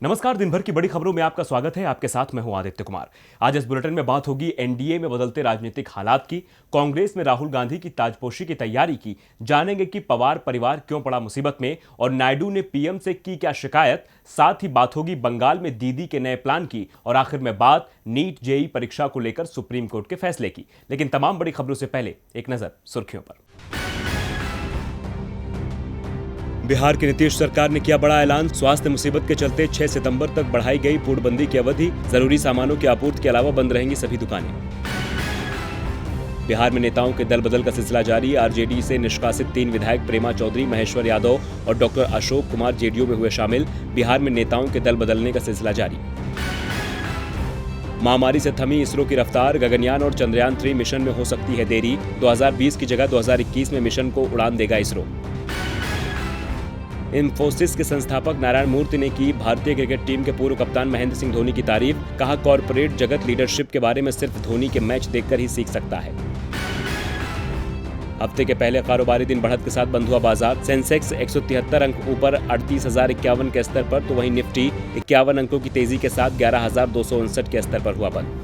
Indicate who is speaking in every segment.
Speaker 1: नमस्कार। दिन भर की बड़ी खबरों में आपका स्वागत है। आपके साथ मैं हूं आदित्य कुमार। आज इस बुलेटिन में बात होगी एनडीए में बदलते राजनीतिक हालात की, कांग्रेस में राहुल गांधी की ताजपोशी की तैयारी की, जानेंगे कि पवार परिवार क्यों पड़ा मुसीबत में और नायडू ने पीएम से की क्या शिकायत। साथ ही बात होगी बंगाल में दीदी के नए प्लान की और आखिर में बात नीट जेईई परीक्षा को लेकर सुप्रीम कोर्ट के फैसले की। लेकिन तमाम बड़ी खबरों से पहले एक नजर सुर्खियों पर। बिहार की नीतीश सरकार ने किया बड़ा ऐलान। स्वास्थ्य मुसीबत के चलते 6 सितंबर तक बढ़ाई गई पूर्णबंदी की अवधि। जरूरी सामानों की आपूर्ति के अलावा बंद रहेंगी सभी दुकानें। बिहार में नेताओं के दल बदल का सिलसिला जारी। आरजेडी से निष्कासित 3 विधायक प्रेमा चौधरी, महेश्वर यादव और डॉक्टर अशोक कुमार जेडीयू में हुए शामिल। बिहार में नेताओं के दल बदलने का सिलसिला जारी। महामारी से थमी इसरो की रफ्तार। गगनयान और चंद्रयान 3 मिशन में हो सकती है देरी। 2020 की जगह 2021 में मिशन को उड़ान देगा इसरो। इंफोसिस के संस्थापक नारायण मूर्ति ने की भारतीय क्रिकेट टीम के पूर्व कप्तान महेंद्र सिंह धोनी की तारीफ। कहा, कॉर्पोरेट जगत लीडरशिप के बारे में सिर्फ धोनी के मैच देखकर ही सीख सकता है। हफ्ते के पहले कारोबारी दिन बढ़त के साथ बंद हुआ बाजार। सेंसेक्स 173 अंक ऊपर 38,051 के स्तर पर, तो वहीं निफ्टी 51 अंकों की तेजी के साथ 11,259 के स्तर पर हुआ बंद।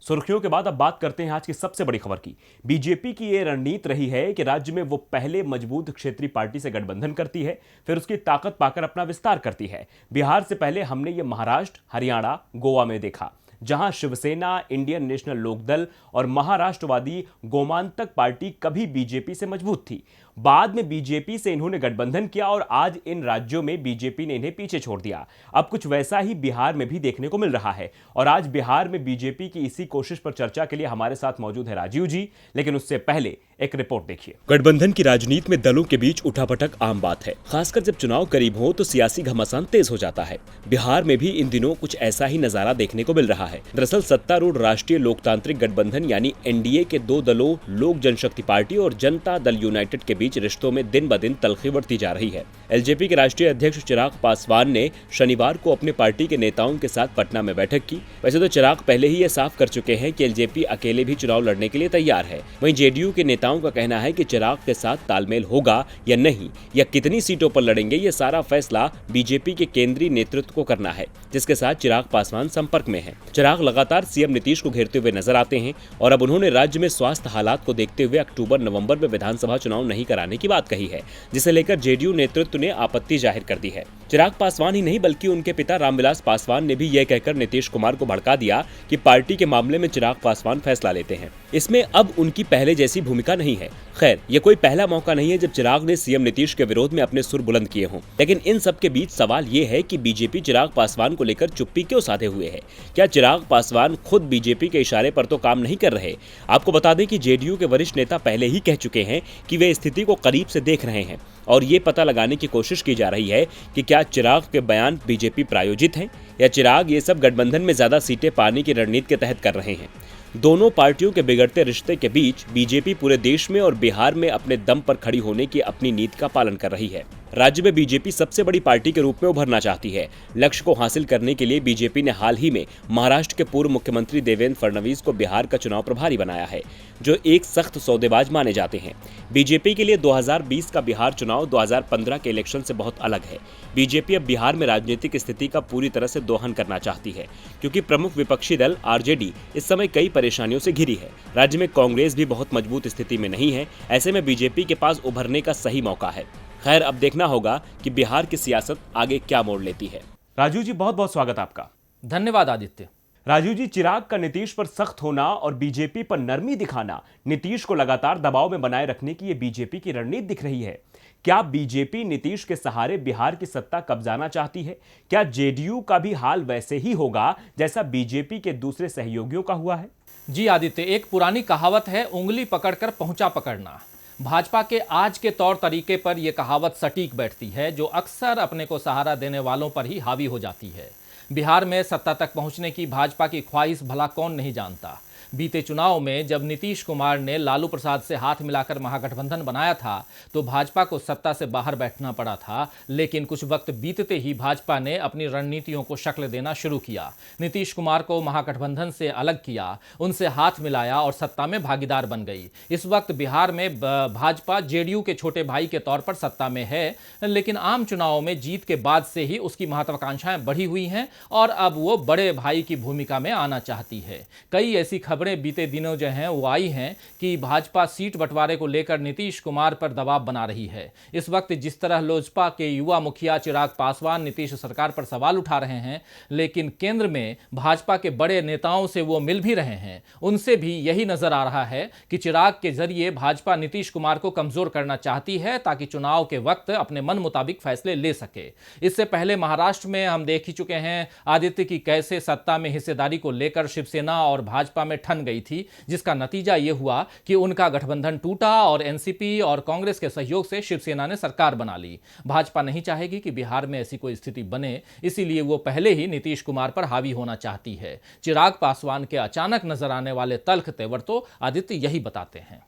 Speaker 1: सुर्खियों के बाद अब बात करते हैं आज की सबसे बड़ी खबर की। बीजेपी की यह रणनीति रही है कि राज्य में वो पहले मजबूत क्षेत्रीय पार्टी से गठबंधन करती है, फिर उसकी ताकत पाकर अपना विस्तार करती है। बिहार से पहले हमने ये महाराष्ट्र, हरियाणा, गोवा में देखा, जहां शिवसेना, इंडियन नेशनल लोकदल और महाराष्ट्रवादी गोमांतक पार्टी कभी बीजेपी से मजबूत थी। बाद में बीजेपी से इन्होंने गठबंधन किया और आज इन राज्यों में बीजेपी ने इन्हें पीछे छोड़ दिया। अब कुछ वैसा ही बिहार में भी देखने को मिल रहा है और आज बिहार में बीजेपी की इसी कोशिश पर चर्चा के लिए हमारे साथ मौजूद है राजीव जी। लेकिन उससे पहले एक रिपोर्ट देखिए। गठबंधन की राजनीति में दलों के बीच उठापटक आम बात है, खासकर जब चुनाव करीब हो तो सियासी घमासान तेज हो जाता है। बिहार में भी इन दिनों कुछ ऐसा ही नजारा देखने को मिल रहा है। दरअसल सत्तारूढ़ राष्ट्रीय लोकतांत्रिक गठबंधन यानी एनडीए के 2 दलों लोक जनशक्ति पार्टी और जनता दल यूनाइटेड के बीच रिश्तों में दिन ब दिन तलखी बढ़ती जा रही है। एलजेपी के राष्ट्रीय अध्यक्ष चिराग पासवान ने शनिवार को अपने पार्टी के नेताओं के साथ पटना में बैठक की। वैसे तो चिराग पहले ही ये साफ कर चुके हैं कि एलजेपी अकेले भी चुनाव लड़ने के लिए तैयार है। वहीं जेडीयू के नेताओं का कहना है कि चिराग के साथ तालमेल होगा या नहीं, या कितनी सीटों पर लड़ेंगे, ये सारा फैसला बीजेपी के केंद्रीय नेतृत्व को करना है, जिसके साथ चिराग पासवान संपर्क में है। चिराग लगातार सीएम नीतीश को घेरते हुए नजर आते हैं और अब उन्होंने राज्य में स्वास्थ्य हालात को देखते हुए अक्टूबर-नवंबर में विधानसभा चुनाव नहीं कराने की बात कही है, जिसे लेकर जेडीयू नेतृत्व ने आपत्ति जाहिर कर दी है। चिराग पासवान ही नहीं बल्कि उनके पिता रामविलास पासवान ने भी यह कहकर नीतीश कुमार को भड़का दिया कि पार्टी के मामले में चिराग पासवान फैसला लेते हैं। इसमें अब उनकी पहले जैसी भूमिका नहीं है। खैर, ये कोई पहला मौका नहीं है जब चिराग ने सीएम नीतीश के विरोध में अपने सुर बुलंद किए हों। लेकिन इन सब के बीच सवाल ये है कि बीजेपी चिराग पासवान को लेकर चुप्पी क्यों साधे हुए है। क्या चिराग पासवान खुद बीजेपी के इशारे पर तो काम नहीं कर रहे? आपको बता दें कि जेडीयू के वरिष्ठ नेता पहले ही कह चुके हैं कि वे स्थिति को करीब से देख रहे हैं और ये पता लगाने की कोशिश की जा रही है कि क्या चिराग के बयान बीजेपी प्रायोजित हैं या चिराग ये सब गठबंधन में ज्यादा सीटें पाने की रणनीति के तहत कर रहे हैं। दोनों पार्टियों के बिगड़ते रिश्ते के बीच बीजेपी पूरे देश में और बिहार में अपने दम पर खड़ी होने की अपनी नीति का पालन कर रही है। राज्य में बीजेपी सबसे बड़ी पार्टी के रूप में उभरना चाहती है। लक्ष्य को हासिल करने के लिए बीजेपी ने हाल ही में महाराष्ट्र के पूर्व मुख्यमंत्री देवेंद्र फडणवीस को बिहार का चुनाव प्रभारी बनाया है, जो एक सख्त सौदेबाज माने जाते हैं। बीजेपी के लिए 2020 का बिहार चुनाव 2015 के इलेक्शन से बहुत अलग है। बीजेपी अब बिहार में राजनीतिक स्थिति का पूरी तरह से दोहन करना चाहती है, क्योंकि प्रमुख विपक्षी दल आरजेडी इस समय कई परेशानियों से घिरी है। राज्य में कांग्रेस भी बहुत मजबूत स्थिति में नहीं है। ऐसे में बीजेपी के पास उभरने का सही मौका है। खैर, अब देखना होगा कि बिहार की सियासत आगे क्या मोड़ लेती है। राजू जी, बहुत बहुत स्वागत आपका।
Speaker 2: धन्यवाद आदित्य।
Speaker 1: राजू जी, चिराग का नीतीश पर सख्त होना और बीजेपी पर नरमी दिखाना नीतीश को लगातार दबाव में बनाए रखने की ये बीजेपी की रणनीति दिख रही है। क्या बीजेपी नीतीश के सहारे बिहार की सत्ता कब्जाना चाहती है? क्या जेडीयू का भी हाल वैसे ही होगा जैसा बीजेपी के दूसरे सहयोगियों का हुआ है?
Speaker 2: जी आदित्य, एक पुरानी कहावत है, उंगली पकड़कर पहुंचा पकड़ना। भाजपा के आज के तौर तरीके पर यह कहावत सटीक बैठती है, जो अक्सर अपने को सहारा देने वालों पर ही हावी हो जाती है। बिहार में सत्ता तक पहुंचने की भाजपा की ख्वाहिश भला कौन नहीं जानता। बीते चुनाव में जब नीतीश कुमार ने लालू प्रसाद से हाथ मिलाकर महागठबंधन बनाया था तो भाजपा को सत्ता से बाहर बैठना पड़ा था, लेकिन कुछ वक्त बीतते ही भाजपा ने अपनी रणनीतियों को शक्ल देना शुरू किया। नीतीश कुमार को महागठबंधन से अलग किया, उनसे हाथ मिलाया और सत्ता में भागीदार बन गई। इस वक्त बिहार में भाजपा जेडीयू के छोटे भाई के तौर पर सत्ता में है, लेकिन आम चुनाव में जीत के बाद से ही उसकी महत्वाकांक्षाएं बढ़ी हुई हैं और अब वो बड़े भाई की भूमिका में आना चाहती है। कई ऐसी खबरें बीते दिनों जो हैं वो आई हैं कि भाजपा सीट बंटवारे को लेकर नीतीश कुमार पर दबाव बना रही है। इस वक्त जिस तरह लोजपा के युवा मुखिया चिराग पासवान नीतीश सरकार पर सवाल उठा रहे हैं, लेकिन केंद्र में भाजपा के बड़े नेताओं से वो मिल भी रहे हैं, उनसे भी यही नजर आ रहा है कि चिराग के जरिए भाजपा नीतीश कुमार को कमजोर करना चाहती है ताकि चुनाव के वक्त अपने मन मुताबिक फैसले ले सके। इससे पहले महाराष्ट्र में हम देख ही चुके हैं आदित्य की कैसे सत्ता में हिस्सेदारी को लेकर शिवसेना और भाजपा में ठन गई थी, जिसका नतीजा यह हुआ कि उनका गठबंधन टूटा और एनसीपी और कांग्रेस के सहयोग से शिवसेना ने सरकार बना ली। भाजपा नहीं चाहेगी कि बिहार में ऐसी कोई स्थिति बने, इसीलिए वो पहले ही नीतीश कुमार पर हावी होना चाहती है। चिराग पासवान के अचानक नजर आने वाले तल्ख तेवर तो आदित्य यही बताते हैं।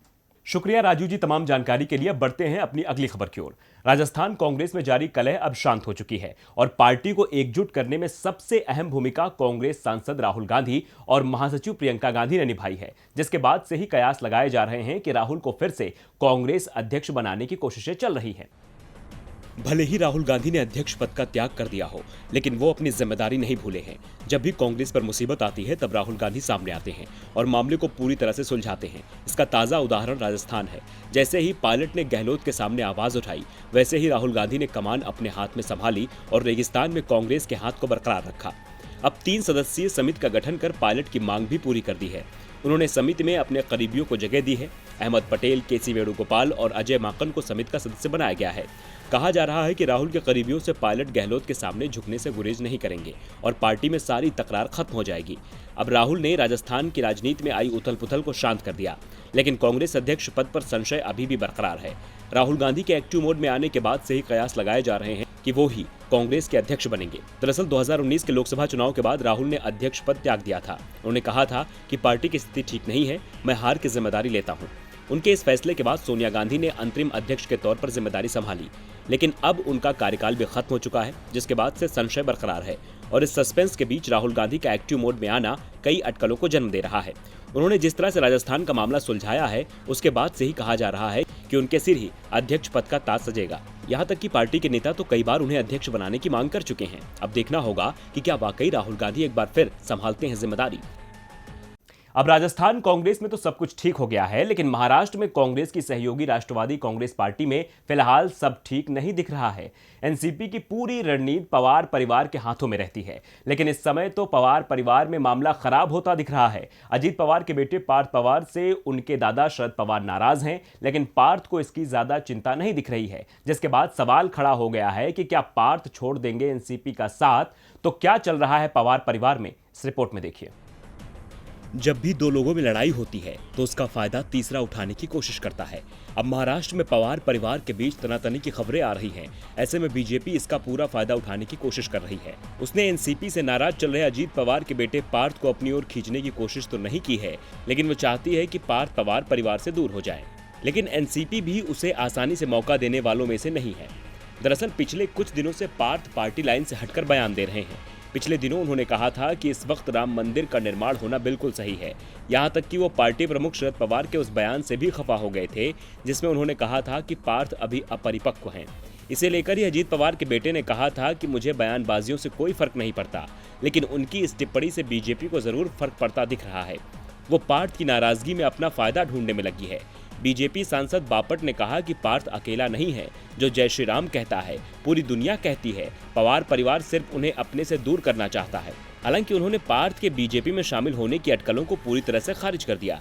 Speaker 1: शुक्रिया राजू जी तमाम जानकारी के लिए। बढ़ते हैं अपनी अगली खबर की ओर। राजस्थान कांग्रेस में जारी कलह अब शांत हो चुकी है और पार्टी को एकजुट करने में सबसे अहम भूमिका कांग्रेस सांसद राहुल गांधी और महासचिव प्रियंका गांधी ने निभाई है, जिसके बाद से ही कयास लगाए जा रहे हैं कि राहुल को फिर से कांग्रेस अध्यक्ष बनाने की कोशिशें चल रही हैं। भले ही राहुल गांधी ने अध्यक्ष पद का त्याग कर दिया हो, लेकिन वो अपनी जिम्मेदारी नहीं भूले हैं। जब भी कांग्रेस पर मुसीबत आती है तब राहुल गांधी सामने आते हैं और मामले को पूरी तरह से सुलझाते हैं। इसका ताजा उदाहरण राजस्थान है। जैसे ही पायलट ने गहलोत के सामने आवाज उठाई, वैसे ही राहुल गांधी ने कमान अपने हाथ में संभाली और रेगिस्तान में कांग्रेस के हाथ को बरकरार रखा। अब 3 सदस्यीय समिति का गठन कर पायलट की मांग भी पूरी कर दी है। उन्होंने समिति में अपने करीबियों को जगह दी है। अहमद पटेल, केसी वेणुगोपाल और अजय माकन को समिति का सदस्य बनाया गया है। कहा जा रहा है कि राहुल के करीबियों से पायलट गहलोत के सामने झुकने से गुरेज नहीं करेंगे और पार्टी में सारी तकरार खत्म हो जाएगी। अब राहुल ने राजस्थान की राजनीति में आई उथल पुथल को शांत कर दिया, लेकिन कांग्रेस अध्यक्ष पद पर संशय अभी भी बरकरार है। राहुल गांधी के एक्टिव मोड में आने के बाद से ही कयास लगाए जा रहे हैं कि वो ही कांग्रेस के अध्यक्ष बनेंगे। दरअसल 2019 के लोकसभा चुनाव के बाद राहुल ने अध्यक्ष पद त्याग दिया था। उन्होंने कहा था कि पार्टी की स्थिति ठीक नहीं है, मैं हार की जिम्मेदारी लेता हूं। उनके इस फैसले के बाद सोनिया गांधी ने अंतरिम अध्यक्ष के तौर पर जिम्मेदारी संभाली, लेकिन अब उनका कार्यकाल भी खत्म हो चुका है, जिसके बाद से संशय बरकरार है और इस सस्पेंस के बीच राहुल गांधी का एक्टिव मोड में आना कई अटकलों को जन्म दे रहा है। उन्होंने जिस तरह से राजस्थान का मामला सुलझाया है, उसके बाद से ही कहा जा रहा है कि उनके सिर ही अध्यक्ष पद का ताज सजेगा। यहाँ तक कि पार्टी के नेता तो कई बार उन्हें अध्यक्ष बनाने की मांग कर चुके हैं। अब देखना होगा कि क्या वाकई राहुल गांधी एक बार फिर संभालते हैं जिम्मेदारी। अब राजस्थान कांग्रेस में तो सब कुछ ठीक हो गया है, लेकिन महाराष्ट्र में कांग्रेस की सहयोगी राष्ट्रवादी कांग्रेस पार्टी में फिलहाल सब ठीक नहीं दिख रहा है। एनसीपी की पूरी रणनीति पवार परिवार के हाथों में रहती है, लेकिन इस समय तो पवार परिवार में मामला खराब होता दिख रहा है। अजीत पवार के बेटे पार्थ पवार से उनके दादा शरद पवार नाराज हैं, लेकिन पार्थ को इसकी ज्यादा चिंता नहीं दिख रही है, जिसके बाद सवाल खड़ा हो गया है कि क्या पार्थ छोड़ देंगे एनसीपी का साथ। तो क्या चल रहा है पवार परिवार में, इस रिपोर्ट में देखिए। जब भी दो लोगों में लड़ाई होती है तो उसका फायदा तीसरा उठाने की कोशिश करता है। अब महाराष्ट्र में पवार परिवार के बीच तनातनी की खबरें आ रही हैं। ऐसे में बीजेपी इसका पूरा फायदा उठाने की कोशिश कर रही है। उसने एनसीपी से नाराज चल रहे अजीत पवार के बेटे पार्थ को अपनी ओर खींचने की कोशिश तो नहीं की है, लेकिन वो चाहती है कि पार्थ पवार परिवार से दूर हो जाए। लेकिन एनसीपी भी उसे आसानी से मौका देने वालों में से नहीं है। दरअसल पिछले कुछ दिनों से पार्थ पार्टी लाइन से हटकर बयान दे रहे हैं। पिछले दिनों उन्होंने कहा था कि इस वक्त राम मंदिर का निर्माण होना बिल्कुल सही है। यहाँ तक कि वो पार्टी प्रमुख शरद पवार के उस बयान से भी खफा हो गए थे, जिसमें उन्होंने कहा था कि पार्थ अभी अपरिपक्व हैं। इसे लेकर ही अजीत पवार के बेटे ने कहा था कि मुझे बयानबाजियों से कोई फर्क नहीं पड़ता, लेकिन उनकी इस टिप्पणी से बीजेपी को जरूर फर्क पड़ता दिख रहा है। वो पार्थ की नाराजगी में अपना फायदा ढूंढने में लगी है। बीजेपी सांसद बापट ने कहा कि पार्थ अकेला नहीं है जो जय श्री राम कहता है, पूरी दुनिया कहती है। पवार परिवार सिर्फ उन्हें अपने से दूर करना चाहता है। हालांकि उन्होंने पार्थ के बीजेपी में शामिल होने की अटकलों को पूरी तरह से खारिज कर दिया।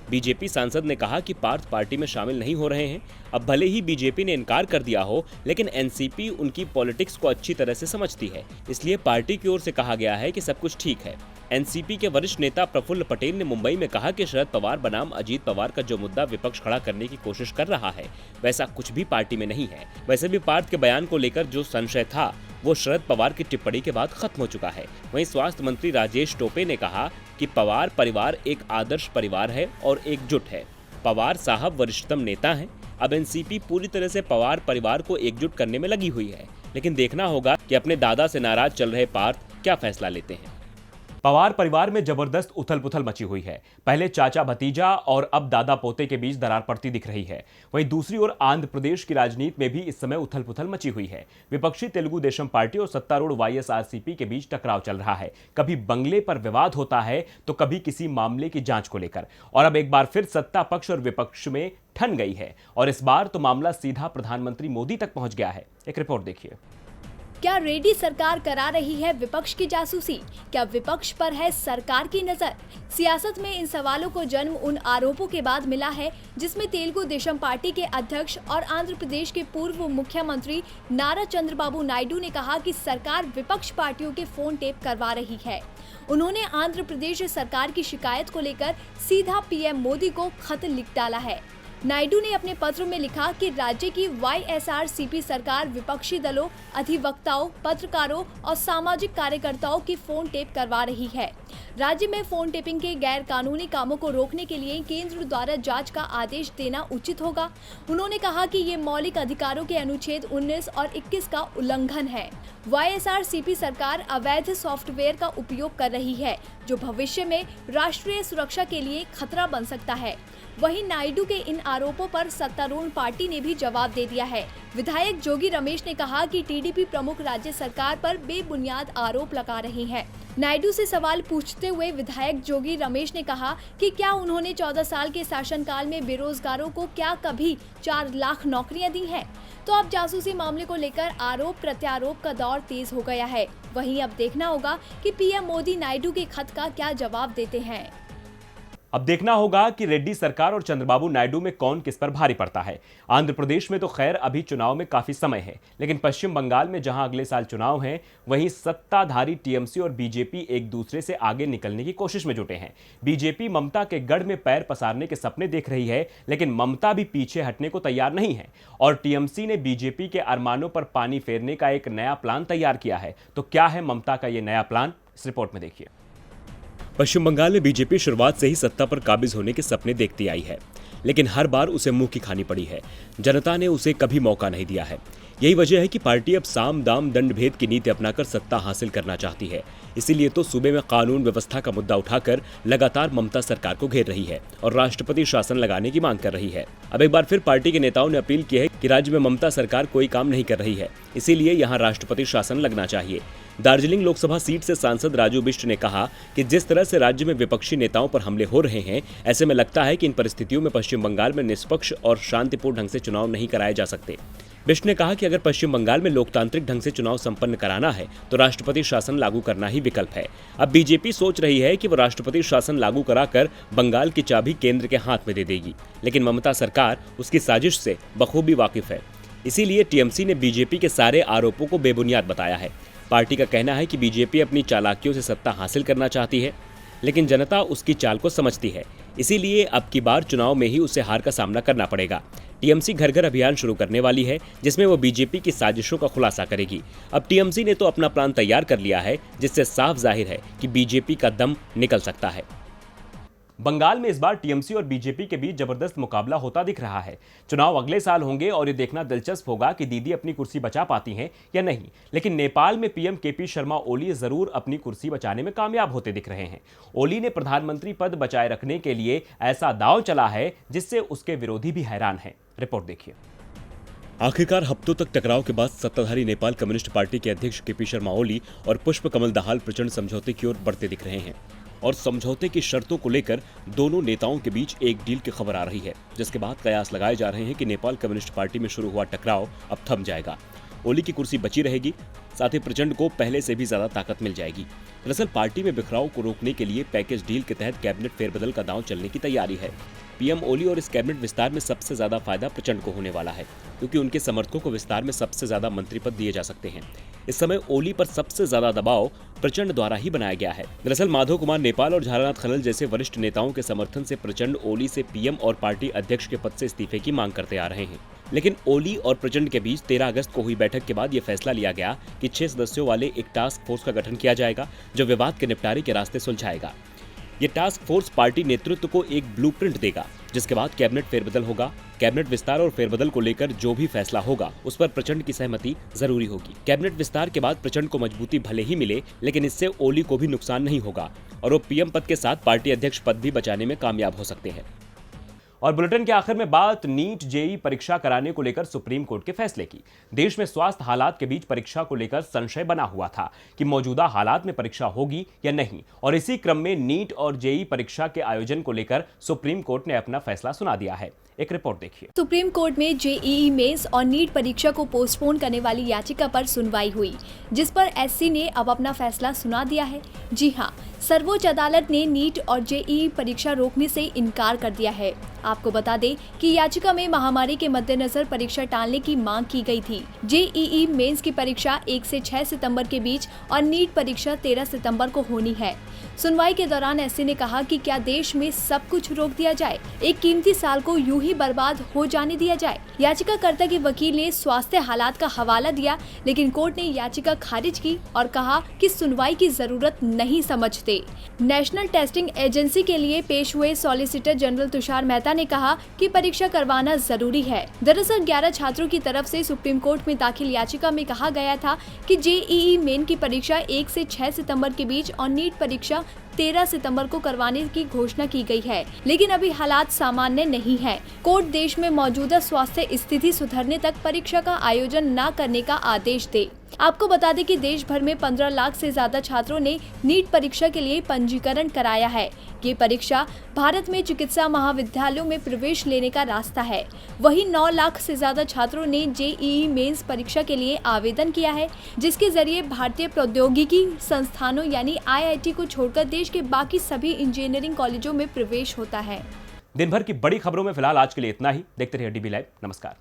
Speaker 1: बीजेपी सांसद ने कहा कि पार्थ पार्टी में शामिल नहीं हो रहे हैं। अब भले ही बीजेपी ने इनकार कर दिया हो, लेकिन एनसीपी उनकी पॉलिटिक्स को अच्छी तरह से समझती है, इसलिए पार्टी की ओर से कहा गया है कि सब कुछ ठीक है। एनसीपी के वरिष्ठ नेता प्रफुल्ल पटेल ने मुंबई में कहा कि शरद पवार बनाम अजीत पवार का जो मुद्दा विपक्ष खड़ा करने की कोशिश कर रहा है, वैसा कुछ भी पार्टी में नहीं है। वैसे भी पार्थ के बयान को लेकर जो संशय था, वो शरद पवार की टिप्पणी के बाद खत्म हो चुका है। वहीं स्वास्थ्य मंत्री राजेश टोपे ने कहा कि पवार परिवार एक आदर्श परिवार है और एकजुट है। पवार साहब वरिष्ठतम नेता हैं। अब एनसीपी पूरी तरह से पवार परिवार को एकजुट करने में लगी हुई है, लेकिन देखना होगा कि अपने दादा से नाराज चल रहे पार्थ क्या फैसला लेते हैं। पवार परिवार में जबरदस्त उथल पुथल मची हुई है। पहले चाचा भतीजा और अब दादा पोते के बीच दरार पड़ती दिख रही है। वहीं दूसरी ओर आंध्र प्रदेश की राजनीति में भी इस समय उथल पुथल मची हुई है। विपक्षी तेलुगु देशम पार्टी और सत्तारूढ़ वाईएसआरसीपी के बीच टकराव चल रहा है। कभी बंगले पर विवाद होता है तो कभी किसी मामले की जांच को लेकर, और अब एक बार फिर सत्ता पक्ष और विपक्ष में ठन गई है, और इस बार तो मामला सीधा प्रधानमंत्री मोदी तक पहुंच गया है। एक रिपोर्ट देखिए।
Speaker 3: क्या रेड्डी सरकार करा रही है विपक्ष की जासूसी? क्या विपक्ष पर है सरकार की नजर? सियासत में इन सवालों को जन्म उन आरोपों के बाद मिला है जिसमें तेलुगु देशम पार्टी के अध्यक्ष और आंध्र प्रदेश के पूर्व मुख्यमंत्री नारा चंद्रबाबू नायडू ने कहा कि सरकार विपक्ष पार्टियों के फोन टेप करवा रही है। उन्होंने आंध्र प्रदेश सरकार की शिकायत को लेकर सीधा पीएम मोदी को खत लिख डाला है। नायडू ने अपने पत्र में लिखा कि राज्य की वाईएसआरसीपी सरकार विपक्षी दलों, अधिवक्ताओं, पत्रकारों और सामाजिक कार्यकर्ताओं की फोन टेप करवा रही है। राज्य में फोन टेपिंग के गैर कानूनी कामों को रोकने के लिए केंद्र द्वारा जांच का आदेश देना उचित होगा। उन्होंने कहा कि ये मौलिक अधिकारों के अनुच्छेद 19 और 21 का उल्लंघन है। वाईएसआरसीपी सरकार अवैध सॉफ्टवेयर का उपयोग कर रही है, जो भविष्य में राष्ट्रीय सुरक्षा के लिए खतरा बन सकता है। वहीं नायडू के इन आरोपों पर सत्तारूढ़ पार्टी ने भी जवाब दे दिया है। विधायक जोगी रमेश ने कहा कि टीडीपी प्रमुख राज्य सरकार पर बेबुनियाद आरोप लगा रहे हैं। नायडू से सवाल पूछते हुए विधायक जोगी रमेश ने कहा कि क्या उन्होंने 14 साल के शासनकाल में बेरोजगारों को क्या कभी 4 लाख नौकरियां दी हैं? तो अब जासूसी मामले को लेकर आरोप प्रत्यारोप का दौर तेज हो गया है। वहीं अब देखना होगा कि पीएम मोदी नायडू के खत का क्या जवाब देते हैं।
Speaker 1: अब देखना होगा कि रेड्डी सरकार और चंद्रबाबू नायडू में कौन किस पर भारी पड़ता है। आंध्र प्रदेश में तो खैर अभी चुनाव में काफी समय है, लेकिन पश्चिम बंगाल में जहां अगले साल चुनाव हैं, वहीं सत्ताधारी टीएमसी और बीजेपी एक दूसरे से आगे निकलने की कोशिश में जुटे हैं। बीजेपी ममता के गढ़ में पैर पसारने के सपने देख रही है, लेकिन ममता भी पीछे हटने को तैयार नहीं है, और टीएमसी ने बीजेपी के अरमानों पर पानी फेरने का एक नया प्लान तैयार किया है। तो क्या है ममता का यह नया प्लान, इस रिपोर्ट में देखिए। पश्चिम बंगाल में बीजेपी शुरुआत से ही सत्ता पर काबिज होने के सपने देखती आई है, लेकिन हर बार उसे मुंह की खानी पड़ी है। जनता ने उसे कभी मौका नहीं दिया है। यही वजह है कि पार्टी अब साम दाम दंड भेद की नीति अपनाकर सत्ता हासिल करना चाहती है। इसीलिए तो सूबे में कानून व्यवस्था का मुद्दा उठाकर लगातार ममता सरकार को घेर रही है और राष्ट्रपति शासन लगाने की मांग कर रही है। अब एक बार फिर पार्टी के नेताओं ने अपील की है कि राज्य में ममता सरकार कोई काम नहीं कर रही है, इसीलिए यहाँ राष्ट्रपति शासन लगना चाहिए। दार्जिलिंग लोकसभा सीट से सांसद राजू बिष्ट ने कहा कि जिस तरह से राज्य में विपक्षी नेताओं पर हमले हो रहे हैं, ऐसे में लगता है कि इन परिस्थितियों में पश्चिम बंगाल में निष्पक्ष और शांतिपूर्ण ढंग से चुनाव नहीं कराए जा सकते। बिष्ट ने कहा कि अगर पश्चिम बंगाल में लोकतांत्रिक ढंग से चुनाव संपन्न कराना है तो राष्ट्रपति शासन लागू करना ही विकल्प है। अब बीजेपी सोच रही है कि वो राष्ट्रपति शासन लागू कराकर बंगाल की चाबी केंद्र के हाथ में दे देगी, लेकिन ममता सरकार उसकी साजिश से बखूबी वाकिफ है। इसीलिए टीएमसी ने बीजेपी के सारे आरोपों को बेबुनियाद बताया है। पार्टी का कहना है कि बीजेपी अपनी चालाकियों से सत्ता हासिल करना चाहती है, लेकिन जनता उसकी चाल को समझती है, इसीलिए अब की बार चुनाव में ही उसे हार का सामना करना पड़ेगा। टीएमसी घर घर अभियान शुरू करने वाली है, जिसमें वो बीजेपी की साजिशों का खुलासा करेगी। अब टीएमसी ने तो अपना प्लान तैयार कर लिया है, जिससे साफ जाहिर है कि बीजेपी का दम निकल सकता है। बंगाल में इस बार टीएमसी और बीजेपी के बीच जबरदस्त मुकाबला होता दिख रहा है। चुनाव अगले साल होंगे और ये देखना दिलचस्प होगा कि दीदी अपनी कुर्सी बचा पाती हैं या नहीं। लेकिन नेपाल में पीएम केपी शर्मा ओली जरूर अपनी कुर्सी बचाने में कामयाब होते दिख रहे हैं। ओली ने प्रधानमंत्री पद बचाए रखने के लिए ऐसा दांव चला है जिससे उसके विरोधी भी हैरान हैं। रिपोर्ट देखिए। आखिरकार हफ्तों तक टकराव के बाद सत्ताधारी नेपाल कम्युनिस्ट पार्टी के अध्यक्ष केपी शर्मा ओली और पुष्प कमल दाहाल प्रचंड समझौते की ओर बढ़ते दिख रहे हैं, और समझौते की शर्तों को लेकर दोनों नेताओं के बीच एक डील की खबर आ रही है, जिसके बाद कयास लगाए जा रहे हैं कि नेपाल कम्युनिस्ट पार्टी में शुरू हुआ टकराव अब थम जाएगा। ओली की कुर्सी बची रहेगी, साथ ही प्रचंड को पहले से भी ज्यादा ताकत मिल जाएगी। दरअसल पार्टी में बिखराव को रोकने के लिए पैकेज डील के तहत कैबिनेट फेरबदल का दांव चलने की तैयारी है। पीएम ओली और इस कैबिनेट विस्तार में सबसे ज्यादा फायदा प्रचंड को होने वाला है, क्योंकि उनके समर्थकों को विस्तार में सबसे ज्यादा मंत्री पद दिए जा सकते हैं। इस समय ओली पर सबसे ज्यादा दबाव प्रचंड द्वारा ही बनाया गया है। दरअसल माधव कुमार नेपाल और झालानाथ खलल जैसे वरिष्ठ नेताओं के समर्थन से प्रचंड ओली से पीएम और पार्टी अध्यक्ष के पद से इस्तीफे की मांग करते आ रहे हैं। लेकिन ओली और प्रचंड के बीच 13 अगस्त को हुई बैठक के बाद यह फैसला लिया गया कि 6 सदस्यों वाले एक टास्क फोर्स का गठन किया जाएगा, जो विवाद के निपटारे के रास्ते सुलझाएगा। ये टास्क फोर्स पार्टी नेतृत्व को एक ब्लूप्रिंट देगा, जिसके बाद कैबिनेट फेरबदल होगा। कैबिनेट विस्तार और फेरबदल को लेकर जो भी फैसला होगा उस पर प्रचंड की सहमति जरूरी होगी। कैबिनेट विस्तार के बाद प्रचंड को मजबूती भले ही मिले, लेकिन इससे ओली को भी नुकसान नहीं होगा और वो पीएम पद के साथ पार्टी अध्यक्ष पद भी बचाने में कामयाब हो सकते हैं। और बुलेटिन के आखिर में बात नीट जेईई परीक्षा कराने को लेकर सुप्रीम कोर्ट के फैसले की। देश में स्वास्थ्य हालात के बीच परीक्षा को लेकर संशय बना हुआ था कि मौजूदा हालात में परीक्षा होगी या नहीं, और इसी क्रम में नीट और जेईई परीक्षा के आयोजन को लेकर सुप्रीम कोर्ट ने अपना फैसला सुना दिया है। एक रिपोर्ट देखिए।
Speaker 3: सुप्रीम कोर्ट में जेईई मेंस और नीट परीक्षा को पोस्टपोन करने वाली याचिका पर सुनवाई हुई, जिस पर एससी ने अब अपना फैसला सुना दिया है। जी हां, सर्वोच्च अदालत ने नीट और जेईई परीक्षा रोकने से इनकार कर दिया है। आपको बता दें कि याचिका में महामारी के मद्देनजर परीक्षा टालने की मांग की गई थी। जेईई मेंस की परीक्षा 1 से 6 सितंबर के बीच और नीट परीक्षा 13 सितंबर को होनी है। सुनवाई के दौरान एससी ने कहा कि क्या देश में सब कुछ रोक दिया जाए, एक कीमती साल को यूं ही बर्बाद हो जाने दिया जाए। याचिकाकर्ता के वकील ने स्वास्थ्य हालात का हवाला दिया, लेकिन कोर्ट ने याचिका खारिज की और कहा कि सुनवाई की जरूरत नहीं समझते। नेशनल टेस्टिंग एजेंसी के लिए पेश हुए सॉलिसिटर जनरल तुषार मेहता ने कहा कि परीक्षा करवाना जरूरी है। दरअसल 11 छात्रों की तरफ से सुप्रीम कोर्ट में दाखिल याचिका में कहा गया था कि जेईई मेन की परीक्षा 1 से 6 सितंबर के बीच और नीट परीक्षा 13 सितंबर को करवाने की घोषणा की गई है, लेकिन अभी हालात सामान्य नहीं है। कोर्ट देश में मौजूदा स्वास्थ्य स्थिति सुधरने तक परीक्षा का आयोजन न करने का आदेश दे। आपको बता दें कि देश भर में 15 लाख से ज्यादा छात्रों ने नीट परीक्षा के लिए पंजीकरण कराया है। ये परीक्षा भारत में चिकित्सा महाविद्यालयों में प्रवेश लेने का रास्ता है। वहीं 9 लाख से ज्यादा छात्रों ने जेईई मेंस परीक्षा के लिए आवेदन किया है, जिसके जरिए भारतीय प्रौद्योगिकी संस्थानों यानी IIT को छोड़कर देश के बाकी सभी इंजीनियरिंग कॉलेजों में प्रवेश होता है।
Speaker 1: दिन भर की बड़ी खबरों में फिलहाल आज के लिए इतना ही। देखते रहिए DB लाइव। नमस्कार।